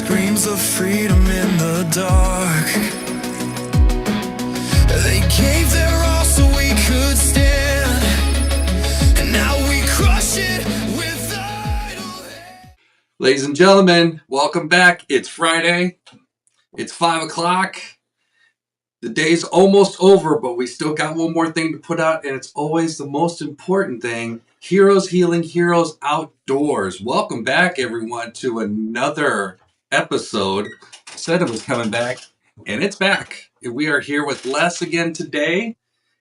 Screams of freedom in the dark. They gave their all so we could stand, and now we crush it with idle hands. Ladies and gentlemen, welcome back. It's Friday. It's 5 o'clock. The day's almost over, but we still got one more thing to put out, and it's always the most important thing. Heroes Healing Heroes Outdoors. Welcome back, everyone, to another episode. I said it was coming back, and it's back. We are here with Les again today.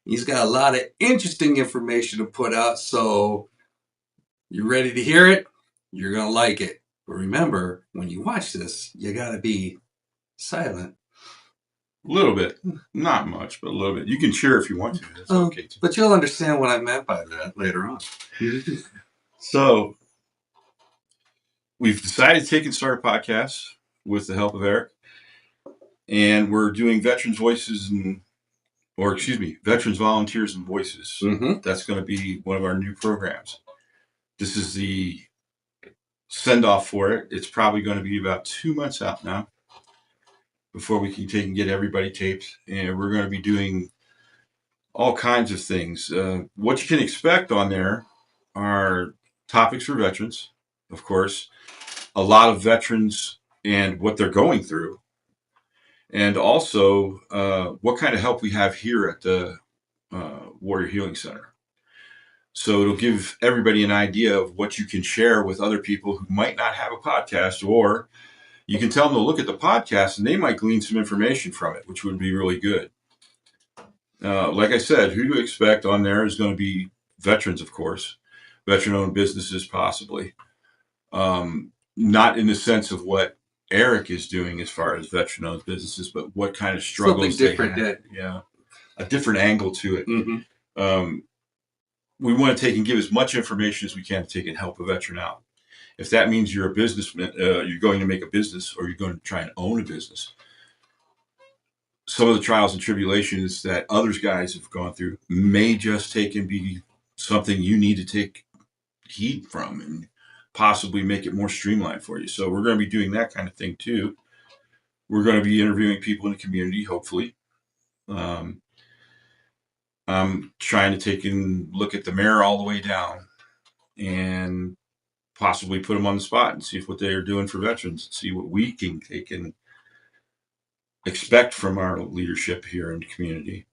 He's got a lot of interesting information to put out, so you ready to hear it? You're going to like it. But remember, when you watch this, you got to be silent. A little bit. Not much, but a little bit. You can cheer if you want to. That's okay too. But you'll understand what I meant by that later on. So, we've decided to take and start a podcast with the help of Erik. And we're doing Veterans Voices Veterans Volunteers and Voices. Mm-hmm. That's going to be one of our new programs. This is the send-off for it. It's probably going to be about 2 months out now before we can take and get everybody taped. And we're going to be doing all kinds of things. What you can expect on there are topics for veterans, of course, a lot of veterans and what they're going through, and also what kind of help we have here at the Warrior Healing Center. So it'll give everybody an idea of what you can share with other people who might not have a podcast, or you can tell them to look at the podcast and they might glean some information from it, which would be really good. Like I said, who to expect on there is going to be veterans, of course, veteran-owned businesses possibly. Not in the sense of what Erik is doing as far as veteran-owned businesses, but what kind of struggles Something different. they have. Yeah, a different angle to it. Mm-hmm. We want to take and give as much information as we can to take and help a veteran out. If that means you're a businessman, you're going to make a business, or you're going to try and own a business, some of the trials and tribulations that others guys have gone through may just take and be something you need to take heed from and possibly make it more streamlined for you. So we're going to be doing that kind of thing too. We're going to be interviewing people in the community, hopefully. I'm trying to take and look at the mayor all the way down and possibly put them on the spot and see what they are doing for veterans, and see what we can take and expect from our leadership here in the community.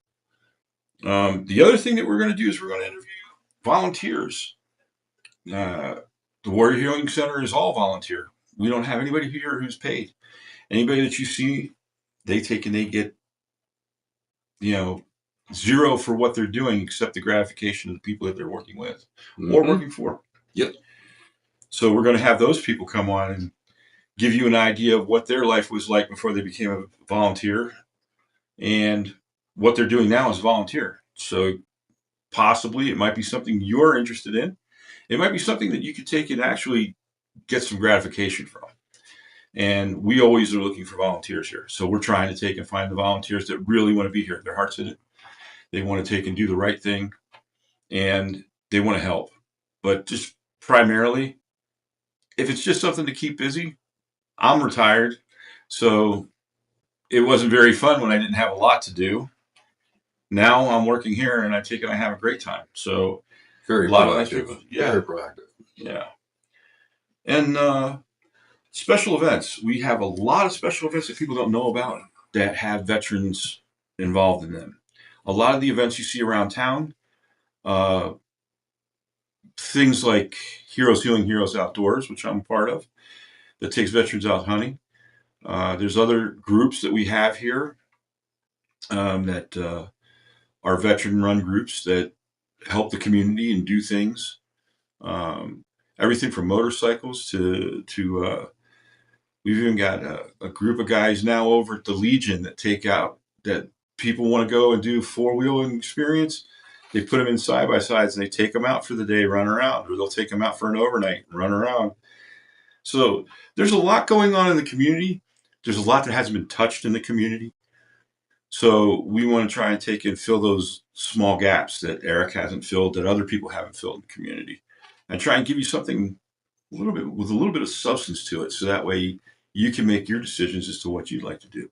The other thing that we're going to do is we're going to interview volunteers. The Warrior Healing Center is all volunteer. We don't have anybody here who's paid. Anybody that you see, they take and they get, zero for what they're doing, except the gratification of the people that they're working with or working for. Yep. So we're going to have those people come on and give you an idea of what their life was like before they became a volunteer and what they're doing now as a volunteer. So possibly it might be something you're interested in. It might be something that you could take and actually get some gratification from. And we always are looking for volunteers here. So we're trying to take and find the volunteers that really want to be here. Their heart's in it. They want to take and do the right thing, and they want to help. But just primarily, if it's just something to keep busy, I'm retired, so it wasn't very fun when I didn't have a lot to do. Now I'm working here, and I have a great time. So Very a lot proactive. of yeah, Very proactive. yeah. And special events. We have a lot of special events that people don't know about that have veterans involved in them. A lot of the events you see around town, things like Heroes Healing Heroes Outdoors, which I'm part of, that takes veterans out hunting. There's other groups that we have here that are veteran-run groups that help the community and do things. Everything from motorcycles to we've even got a group of guys now over at the Legion that people want to go and do four-wheeling experience. They put them in side-by-sides and they take them out for the day, run around, or they'll take them out for an overnight and run around. So there's a lot going on in the community. There's a lot that hasn't been touched in the community. So we want to try and take and fill those small gaps that Erik hasn't filled, that other people haven't filled in the community, and try and give you something with a little bit of substance to it. So that way you can make your decisions as to what you'd like to do.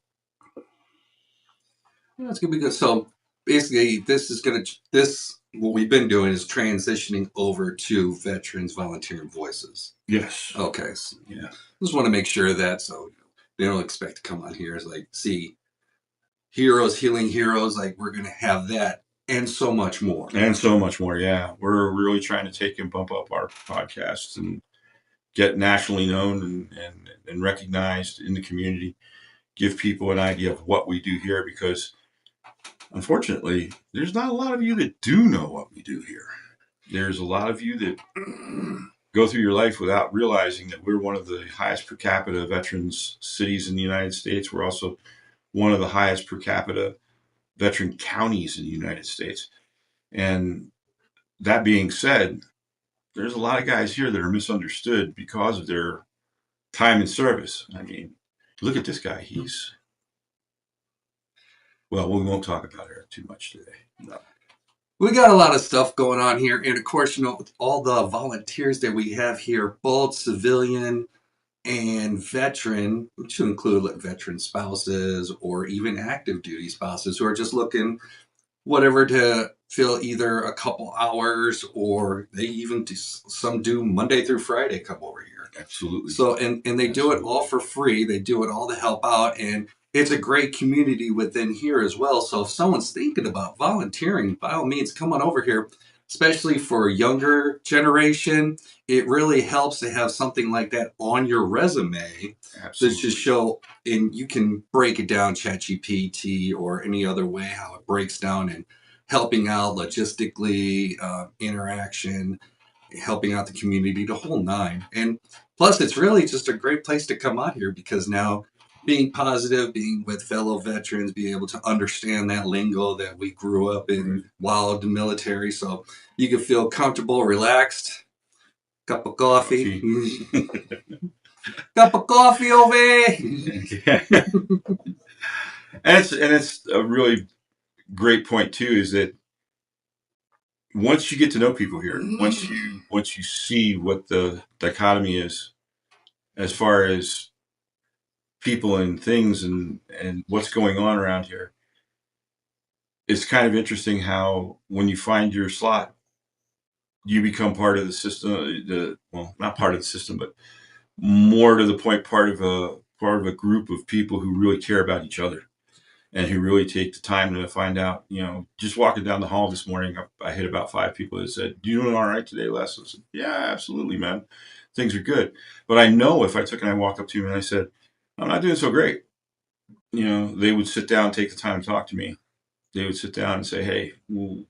That's gonna be good. So basically, what we've been doing is transitioning over to veterans volunteering voices. Yes. Okay. So Yeah. just want to make sure that so they don't expect to come on here as like see heroes healing heroes. Like we're gonna have that and so much more. And so much more. Yeah. We're really trying to take and bump up our podcasts and get nationally known and recognized in the community, give people an idea of what we do here, because unfortunately, there's not a lot of you that do know what we do here. There's a lot of you that go through your life without realizing that we're one of the highest per capita veterans cities in the United States. We're also one of the highest per capita veteran counties in the United States. And that being said, there's a lot of guys here that are misunderstood because of their time in service. I mean, look at this guy. Well, we won't talk about Erik too much today. No. We got a lot of stuff going on here, and of course, all the volunteers that we have here, both civilian and veteran, to include like veteran spouses or even active duty spouses who are just looking whatever to fill either a couple hours or they even some do Monday through Friday come over here. Absolutely. So and they do it all for free. They do it all to help out, and it's a great community within here as well. So if someone's thinking about volunteering, by all means, come on over here. Especially for younger generation, it really helps to have something like that on your resume. Absolutely. To show, and you can break it down, ChatGPT or any other way how it breaks down and helping out logistically, interaction, helping out the community, the whole nine. And plus, it's really just a great place to come out here because now being positive, being with fellow veterans, being able to understand that lingo that we grew up in while the military. So you can feel comfortable, relaxed, cup of coffee. Cup of coffee over here. And it's a really great point too, is that once you get to know people here, once you see what the dichotomy is as far as people and things and what's going on around here, it's kind of interesting how when you find your slot, you become part of the system. Well, not part of the system, but more to the point, part of a group of people who really care about each other and who really take the time to find out. Just walking down the hall this morning, I hit about 5 people that said, "You doing all right today, Les?" I said, "Yeah, absolutely, man. Things are good." But I know if I took and I walked up to him and I said, "I'm not doing so great," they would sit down, take the time to talk to me. They would sit down and say, "Hey, well,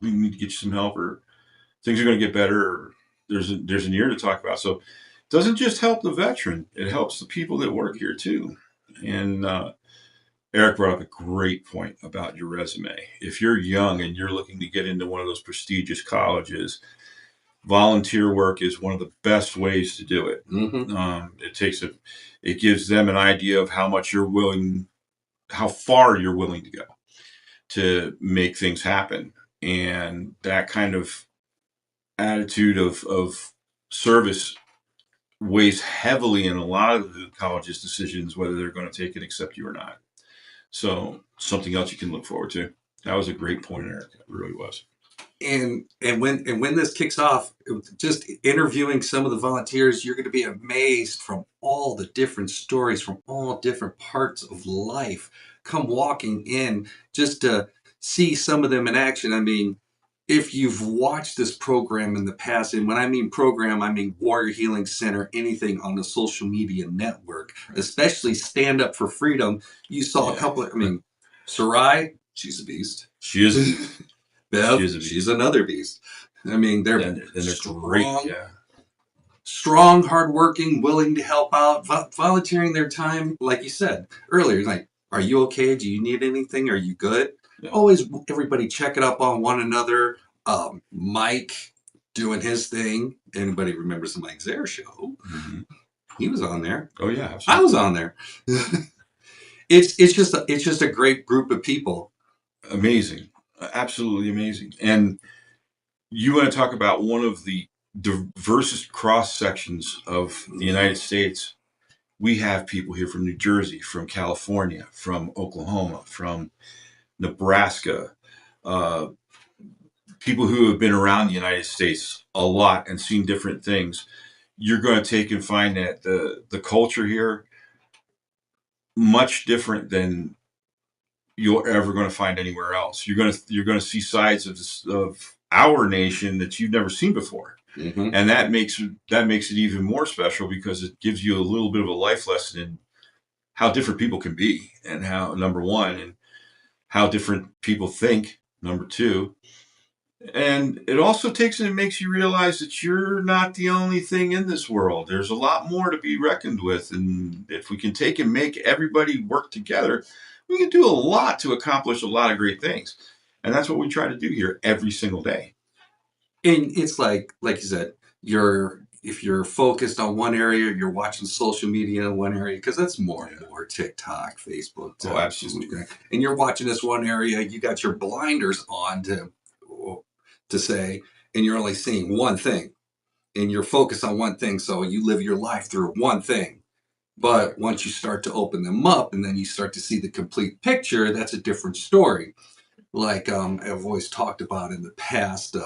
we need to get you some help, or things are going to get better, or there's an ear to talk about." So it doesn't just help the veteran; it helps the people that work here too. And Erik brought up a great point about your resume. If you're young and you're looking to get into one of those prestigious colleges, volunteer work is one of the best ways to do it. Mm-hmm. It gives them an idea of how far you're willing to go to make things happen. And that kind of attitude of service weighs heavily in a lot of the college's decisions, whether they're going to take and accept you or not. So something else you can look forward to. That was a great point, Erik. It really was. And when this kicks off, just interviewing some of the volunteers, you're going to be amazed from all the different stories from all different parts of life come walking in just to see some of them in action. I mean, if you've watched this program in the past, and when I mean program, I mean Warrior Healing Center, anything on the social media network, especially Stand Up for Freedom, you saw a couple of, Sarai, she's a beast. She is a beast. Bev, she's another beast. I mean, they're strong, great. Yeah. Strong, hardworking, willing to help out, volunteering their time. Like you said earlier, like, are you okay? Do you need anything? Are you good? Yeah. Always everybody checking up on one another. Mike doing his thing. Anybody remembers the Mike Zare show? Mm-hmm. He was on there. Oh yeah, absolutely. I was on there. It's just a great group of people. Amazing. Absolutely amazing. And you want to talk about one of the diversest cross sections of the United States. We have people here from New Jersey, from California, from Oklahoma, from Nebraska, uh, people who have been around the United States a lot and seen different things. You're going to take and find that the culture here much different than you're ever going to find anywhere else. You're going to see sides of our nation that you've never seen before. Mm-hmm. And that makes it even more special because it gives you a little bit of a life lesson in how different people can be, and how, number one, and how different people think, number two. And it also takes and it makes you realize that you're not the only thing in this world. There's a lot more to be reckoned with. And if we can take and make everybody work together, we can do a lot to accomplish a lot of great things. And that's what we try to do here every single day. And it's like you said, if you're focused on one area, you're watching social media in one area, because that's more and more TikTok, Facebook, Oh, absolutely. and you're watching this one area, you got your blinders on to say, and you're only seeing one thing, and you're focused on one thing, so you live your life through one thing. But once you start to open them up, and then you start to see the complete picture, that's a different story. Like I've always talked about in the past.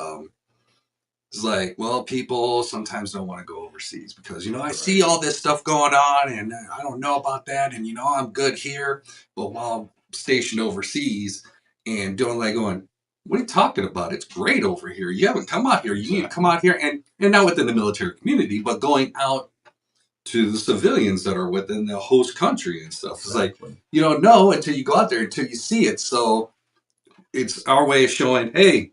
It's like, well, people sometimes don't want to go overseas because, I see all this stuff going on and I don't know about that. And, I'm good here. But while I'm stationed overseas and doing going, what are you talking about? It's great over here. You haven't come out here. You need to come out here. And not within the military community, but going out to the civilians that are within the host country and stuff. It's like, you don't know until you go out there, until you see it. So it's our way of showing, hey,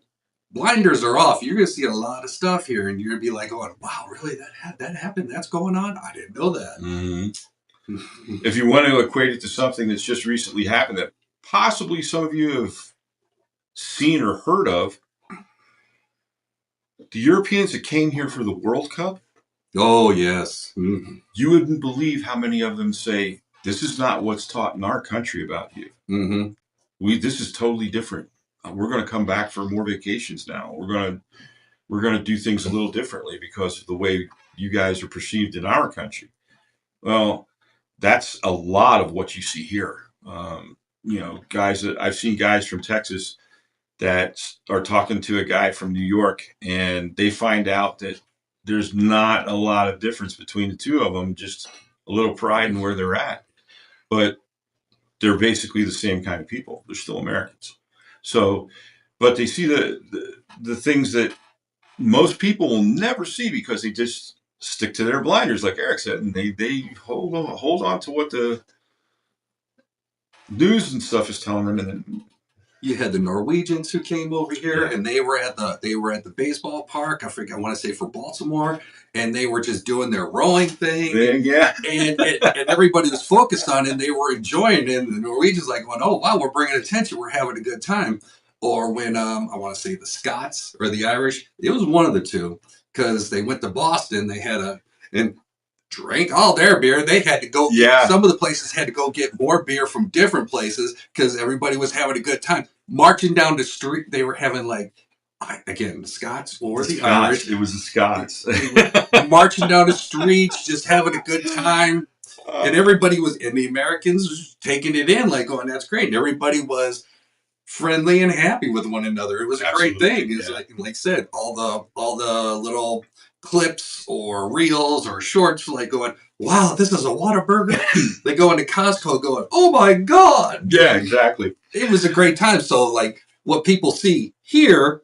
blinders are off. You're going to see a lot of stuff here, and you're going to be like, going, wow, really? That happened? That's going on? I didn't know that. Mm-hmm. If you want to equate it to something that's just recently happened that possibly some of you have seen or heard of, the Europeans that came here for the World Cup. Oh, yes. Mm-hmm. You wouldn't believe how many of them say, this is not what's taught in our country about you. Mm-hmm. This is totally different. We're going to come back for more vacations now. We're going to do things a little differently because of the way you guys are perceived in our country. Well, that's a lot of what you see here. Guys that I've seen, guys from Texas that are talking to a guy from New York, and they find out that there's not a lot of difference between the two of them, just a little pride in where they're at. But they're basically the same kind of people. They're still Americans. So, but they see the things that most people will never see because they just stick to their blinders, like Erik said, and they hold on to what the news and stuff is telling them. And then you had the Norwegians who came over here, and they were at the baseball park. I want to say for Baltimore, and they were just doing their rowing thing. Yeah. And everybody was focused on it, and they were enjoying it. And the Norwegians going, oh wow, we're bringing attention, we're having a good time. Or when I want to say the Scots or the Irish, it was one of the two, because they went to Boston, they had and drank all their beer. They had to go. Yeah. Some of the places had to go get more beer from different places because everybody was having a good time. Marching down the street, they were having the Scots or the Irish. It was the Scots. Marching down the streets, just having a good time. And the Americans was taking it in, going, that's great. And everybody was friendly and happy with one another. It was a great thing. It's like I said, all the little clips or reels or shorts going, wow, this is a Whataburger. They go into Costco going, oh my God. Yeah, exactly. It was a great time. So what people see here,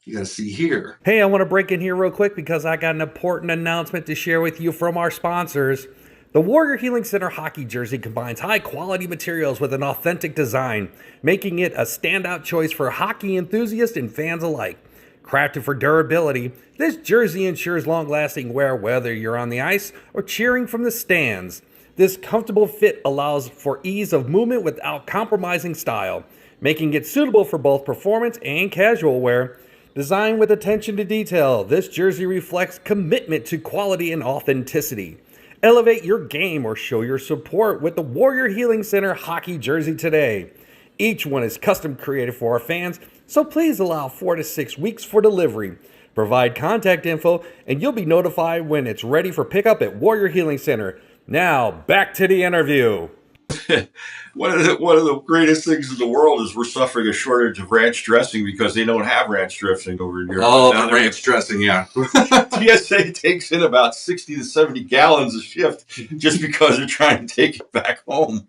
you got to see here. Hey, I want to break in here real quick because I got an important announcement to share with you from our sponsors. The Warrior Healing Center hockey jersey combines high-quality materials with an authentic design, making it a standout choice for hockey enthusiasts and fans alike. Crafted for durability, this jersey ensures long-lasting wear whether you're on the ice or cheering from the stands. This comfortable fit allows for ease of movement without compromising style, making it suitable for both performance and casual wear. Designed with attention to detail, this jersey reflects commitment to quality and authenticity. Elevate your game or show your support with the Warrior Healing Center hockey jersey today. Each one is custom created for our fans, so please allow 4 to 6 weeks for delivery. Provide contact info and you'll be notified when it's ready for pickup at Warrior Healing Center. Now, back to the interview. One of the greatest things in the world is we're suffering a shortage of ranch dressing because they don't have ranch dressing over here. Oh, Now the ranch dressing, yeah. TSA takes in about 60 to 70 gallons a shift just because they're trying to take it back home.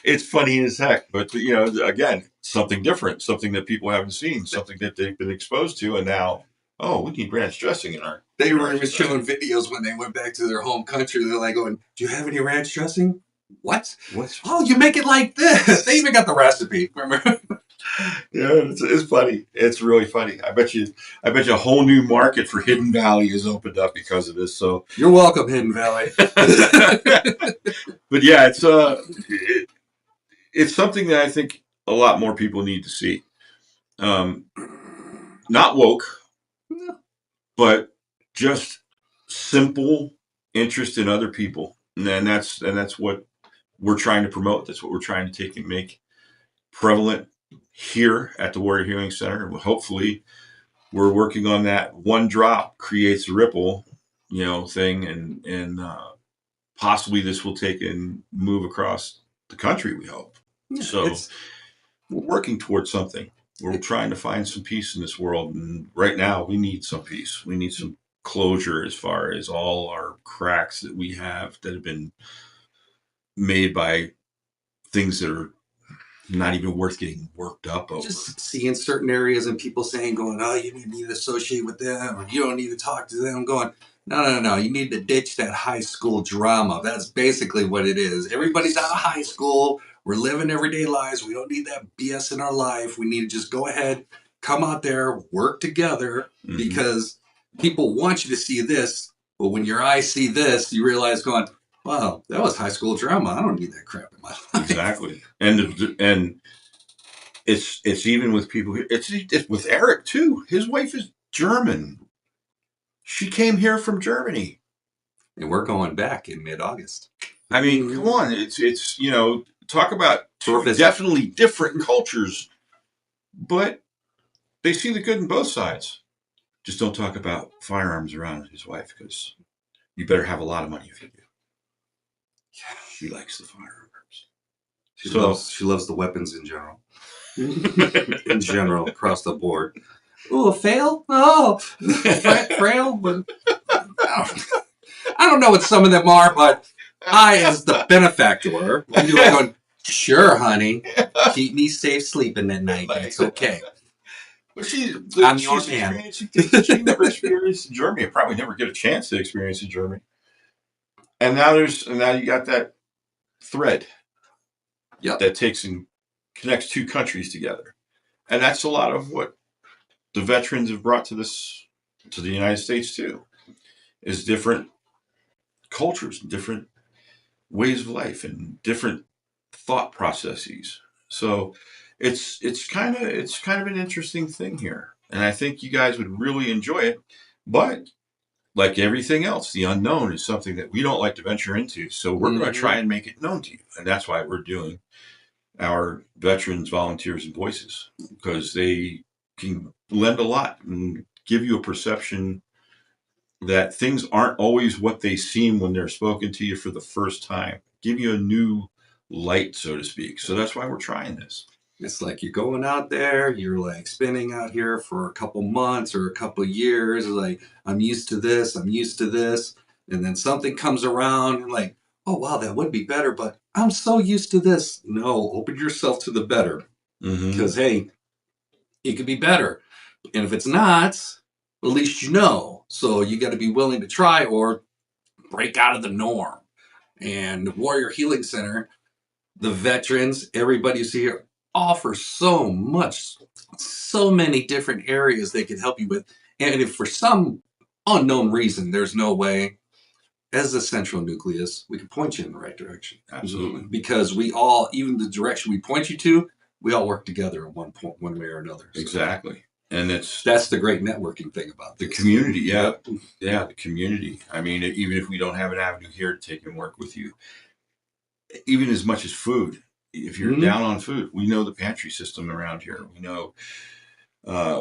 It's funny as heck, but again, something different, something that people haven't seen, something that they've been exposed to, and now, oh, we need ranch dressing in our. They were even showing videos when they went back to their home country. They're like going, "Do you have any ranch dressing?" What? Oh, you make it like this. They even got the recipe. Remember? Yeah, it's funny. It's really funny. I bet you a whole new market for Hidden Valley has opened up because of this. So you're welcome, Hidden Valley. But yeah, it's something that I think a lot more people need to see. Not woke, but just simple interest in other people, and that's what we're trying to promote. That's what we're trying to take and make prevalent here at the Warrior Healing Center. Hopefully, we're working on that. One drop creates a ripple, thing, and possibly this will take and move across the country. We hope. Yeah, So we're working towards something. We're trying to find some peace in this world, and right now we need some peace. We need some closure as far as all our cracks that we have that have been made by things that are not even worth getting worked up over. Just seeing certain areas and people saying, going, "Oh, you need to associate with them, or you don't need to talk to them." Going, no. You need to ditch that high school drama. That's basically what it is. Everybody's out of high school. We're living everyday lives. We don't need that BS in our life. We need to just go ahead, come out there, work together, because people want you to see this. But when your eyes see this, you realize, going, wow, that was high school drama. I don't need that crap in my life. Exactly. And it's even with people here. It's with Erik too. His wife is German. She came here from Germany. And we're going back in mid-August. I mean, come on. It's talk about definitely different cultures, but they see the good in both sides. Just don't talk about firearms around his wife, because you better have a lot of money if you do. She likes the firearms. She loves the weapons in general. In general, across the board. Oh, a fail? Oh, frail? But I don't know what some of them are, but I, as the benefactor, I'm going, sure, honey, keep me safe sleeping at night. It's okay. But I'm your man. She never experienced in Germany. Probably never get a chance to experience in Germany. And now you got that thread that takes and connects two countries together. And that's a lot of what the veterans have brought to the United States too, is different cultures, different ways of life, and different thought processes. So it's kind of an interesting thing here. And I think you guys would really enjoy it. But like everything else, the unknown is something that we don't like to venture into. So we're going to try and make it known to you. And that's why we're doing our veterans, volunteers, and voices, because they can lend a lot and give you a perception that things aren't always what they seem when they're spoken to you for the first time. Give you a new light, so to speak. So that's why we're trying this. It's like you're going out there, you're like spending out here for a couple months or a couple years. Like, I'm used to this. And then something comes around and like, oh, wow, that would be better, but I'm so used to this. No, open yourself to the better. Because, hey, it could be better. And if it's not, at least you know. So you got to be willing to try or break out of the norm. And Warrior Healing Center, the veterans, everybody who's here, offer so much, so many different areas they can help you with. And if for some unknown reason there's no way, as a central nucleus, we can point you in the right direction. Absolutely. Because we all, even the direction we point you to, we all work together at one point, one way or another. So exactly. And that's the great networking thing about the community. Yeah. Yeah, the community. I mean, even if we don't have an avenue here to take and work with you, even as much as food, if you're down on food, we know the pantry system around here. We know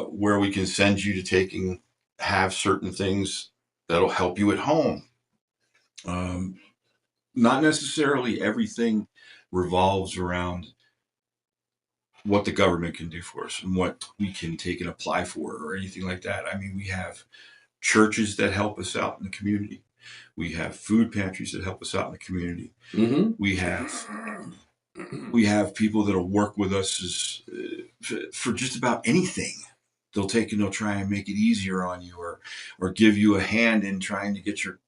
where we can send you to take and have certain things that'll help you at home. not necessarily everything revolves around what the government can do for us and what we can take and apply for or anything like that. I mean, we have churches that help us out in the community. We have food pantries that help us out in the community. Mm-hmm. We have people that'll work with us for just about anything. They'll take and they'll try and make it easier on you, or give you a hand in trying to get your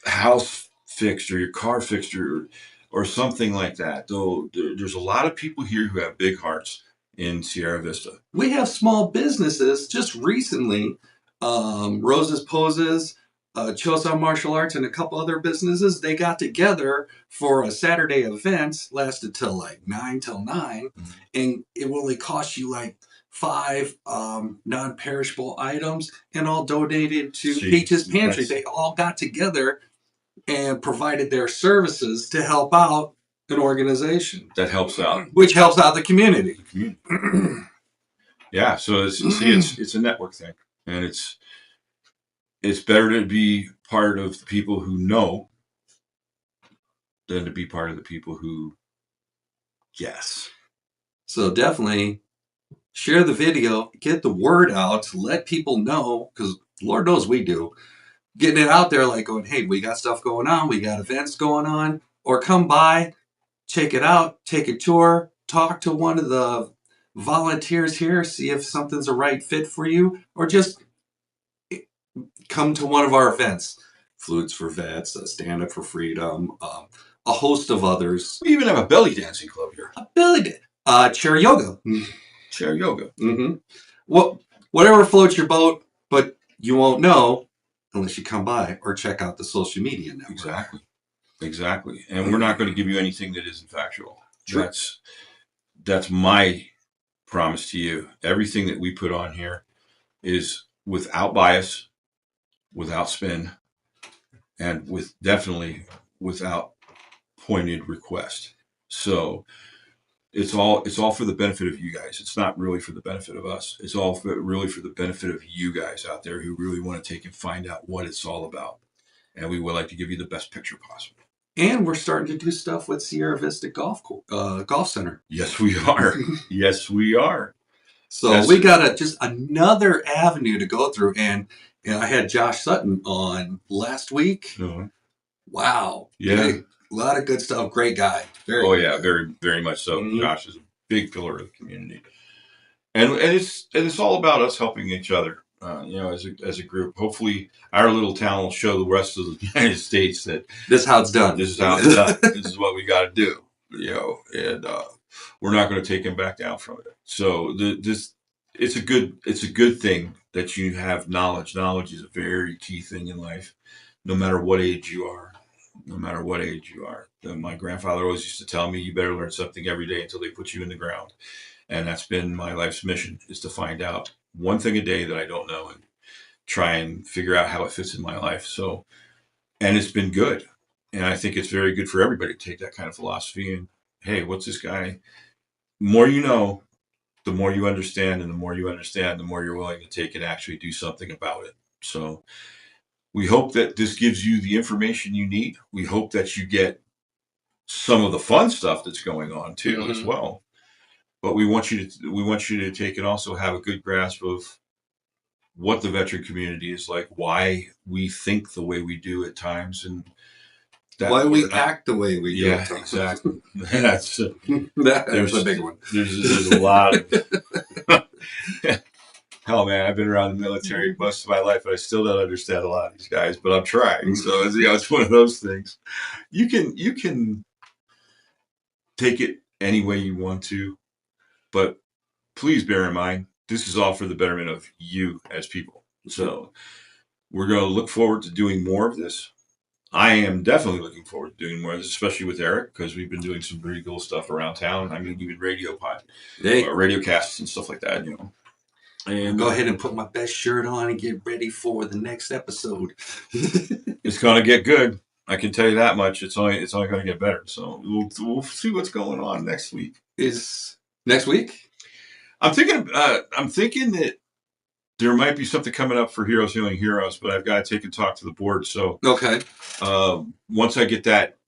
house fixed or your car fixed, or something like that. Though there's a lot of people here who have big hearts in Sierra Vista. We have small businesses just recently. Rose's Poses, Chosun Martial Arts, and a couple other businesses. They got together for a Saturday event, lasted till like 9 till 9, and it will only cost you like 5 non-perishable items, and all donated to Cochise Pantry. They all got together and provided their services to help out an organization that helps out, which helps out the community. Yeah, so it's a network thing, and it's better to be part of the people who know than to be part of the people who guess. So definitely share the video, get the word out, let people know, because Lord knows we do. Getting it out there, like going, hey, we got stuff going on, we got events going on, or come by, check it out, take a tour, talk to one of the volunteers here, see if something's a right fit for you, or just come to one of our events. Flutes for Vets, Stand Up for Freedom, a host of others. We even have a belly dancing club here. A belly chair yoga. Chair yoga. Mm-hmm. Well, whatever floats your boat, but you won't know unless you come by or check out the social media network. Exactly. And we're not going to give you anything that isn't factual. Sure. That's my promise to you. Everything that we put on here is without bias, without spin, and definitely without pointed request. So it's all for the benefit of you guys. It's not really for the benefit of us. It's all really for the benefit of you guys out there who really want to take and find out what it's all about. And we would like to give you the best picture possible. And we're starting to do stuff with Sierra Vista Golf Center. Yes, we are. Yes, we are. So we got just another avenue to go through. And I had Josh Sutton on last week. Uh-huh. Wow. Yeah. Hey, a lot of good stuff. Great guy. Very, very much so. Mm-hmm. Josh is a big pillar of the community. And it's all about us helping each other. As a group. Hopefully our little town will show the rest of the United States that this is how it's done. This is how it's done. This is what we got to do. And we're not going to take him back down from it. So it's a good thing that you have knowledge. Knowledge is a very key thing in life, no matter what age you are. No matter what age you are. My grandfather always used to tell me, you better learn something every day until they put you in the ground. And that's been my life's mission, is to find out one thing a day that I don't know and try and figure out how it fits in my life. So, and it's been good. And I think it's very good for everybody to take that kind of philosophy and, hey, what's this guy? The more you know, the more you understand, and the more you understand, the more you're willing to take and actually do something about it. So we hope that this gives you the information you need. We hope that you get some of the fun stuff that's going on too, mm-hmm. as well. But we want you to take and also have a good grasp of what the veteran community is like, why we think the way we do at times, and why we act the way we do. Yeah, exactly. That's a big one. There's a lot of hell, man. I've been around the military most of my life, but I still don't understand a lot of these guys. But I'm trying. So it's one of those things. You can take it any way you want to. But please bear in mind, this is all for the betterment of you as people. So we're going to look forward to doing more of this. I am definitely looking forward to doing more of this, especially with Erik, because we've been doing some pretty cool stuff around town. I mean, even radio casts and stuff like that, And go ahead and put my best shirt on and get ready for the next episode. It's going to get good. I can tell you that much. It's only going to get better. So we'll see what's going on next week. Next week? I'm thinking that there might be something coming up for Heroes Healing Heroes, but I've got to take and talk to the board. So Okay. once I get that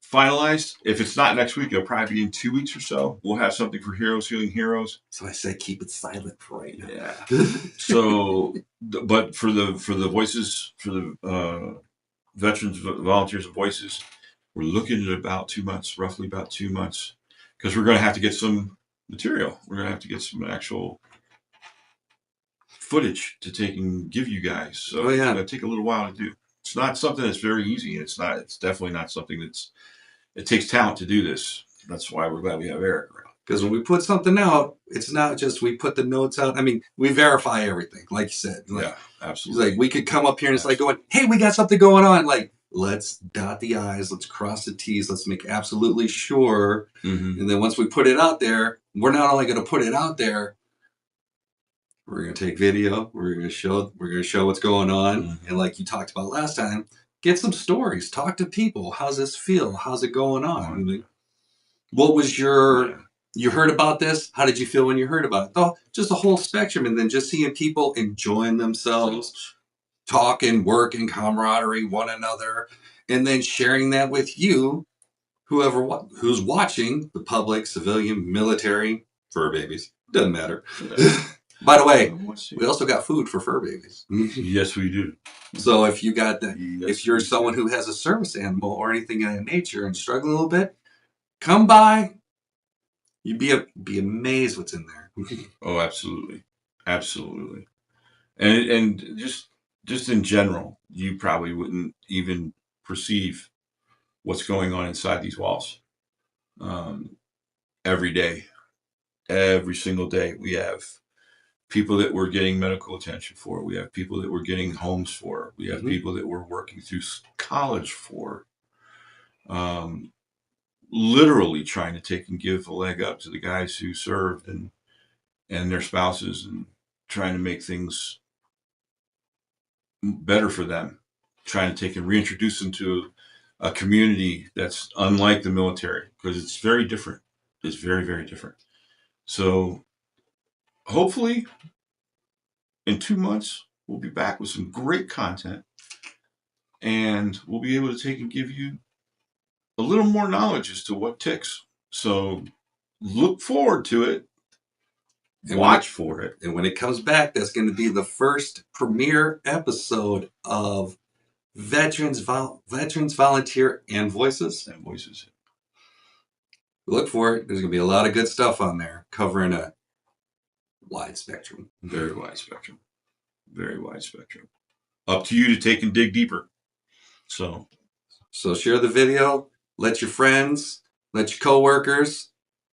finalized, if it's not next week, it'll probably be in 2 weeks or so. We'll have something for Heroes Healing Heroes. So I said keep it silent for right now. Yeah. So, but for the voices, for the veterans, volunteers, and voices, we're looking at about 2 months, roughly about 2 months, because we're going to have to get some material. We're going to have to get some actual footage to take and give you guys. So it's going to take a little while to do. It's not something that's very easy. It's definitely not something it takes talent to do this. That's why we're glad we have Erik around. Because when we put something out, it's not just we put the notes out. I mean, we verify everything, like you said. Yeah, absolutely. Like we could come up here and it's like going, hey, we got something going on. Like, let's dot the I's, let's cross the T's, let's make absolutely sure. Mm-hmm. And then once we put it out there, we're not only going to put it out there, we're going to take video, we're going to show what's going on. Mm-hmm. And like you talked about last time, get some stories, talk to people. How's this feel? How's it going on? Like, what was you heard about this? How did you feel when you heard about it? Oh, just a whole spectrum. And then just seeing people enjoying themselves, talking, working, camaraderie, one another, and then sharing that with you, who's watching, the public, civilian, military, fur babies. Doesn't matter. By the way, we also got food for fur babies. Yes, we do. So if you got that, if you're someone who has a service animal or anything of that nature and struggling a little bit, come by. You'd be amazed what's in there. Oh, absolutely, absolutely, and just in general, you probably wouldn't even perceive what's going on inside these walls. Every day, every single day, we have people that we're getting medical attention for. We have people that we're getting homes for. We have people that we're working through college for. Literally trying to take and give a leg up to the guys who served and their spouses, and trying to make things better for them, trying to take and reintroduce them to a community that's unlike the military, because it's very different. It's very, very different. So hopefully in 2 months, we'll be back with some great content, and we'll be able to take and give you a little more knowledge as to what ticks. So look forward to it. And watch for it. And when it comes back, that's going to be the first premiere episode of Veterans, Volunteer, and Voices. Look for it. There's going to be a lot of good stuff on there, covering a wide spectrum. Very wide spectrum. Very wide spectrum. Up to you to take and dig deeper. So share the video. Let your friends, let your coworkers,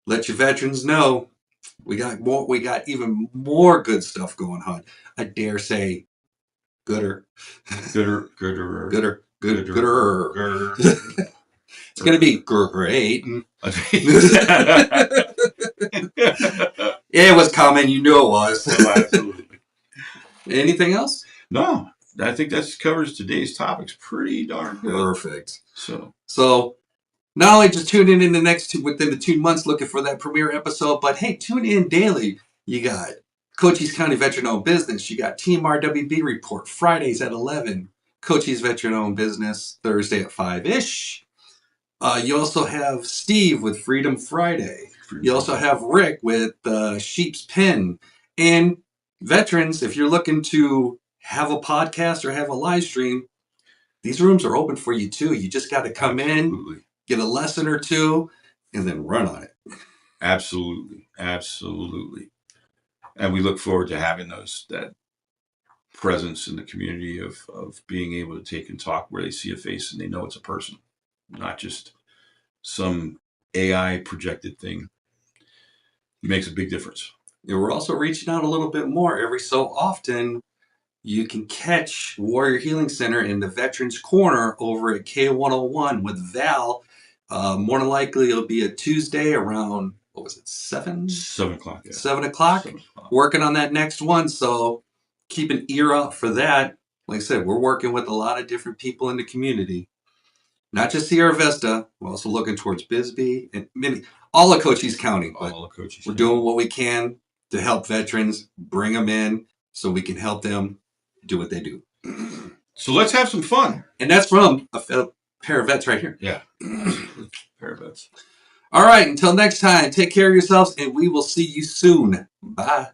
let your veterans know we got more. We got even more good stuff going on. I dare say, gooder. It's gonna be great. It was coming. You knew it was. Oh, absolutely. Anything else? No, I think that covers today's topics pretty darn good. Perfect. So not only just tune in within the 2 months looking for that premiere episode, but hey, tune in daily. You got Cochise County Veteran-Owned Business. You got Team RWB Report Fridays at 11. Cochise Veteran-Owned Business Thursday at 5-ish. You also have Steve with Freedom Friday. You also have Rick with Sheep's Pen. And veterans, if you're looking to have a podcast or have a live stream, these rooms are open for you too. You just got to come in, get a lesson or two, and then run on it. Absolutely. And we look forward to having that presence in the community of being able to take and talk where they see a face and they know it's a person, not just some AI projected thing. It makes a big difference. And we're also reaching out a little bit more. Every so often, you can catch Warrior Healing Center in the Veterans Corner over at K101 with Val. More than likely, it'll be a Tuesday around, 7? 7 o'clock. Yeah. 7 o'clock. 7 o'clock. Working on that next one. So keep an ear out for that. Like I said, we're working with a lot of different people in the community. Not just Sierra Vista. We're also looking towards Bisbee and all of Cochise County. But we're doing what we can to help veterans, bring them in, so we can help them do what they do. So let's have some fun. And that's from a pair of vets right here. Yeah. Pair of vets. All right, until next time, take care of yourselves, and we will see you soon. Bye.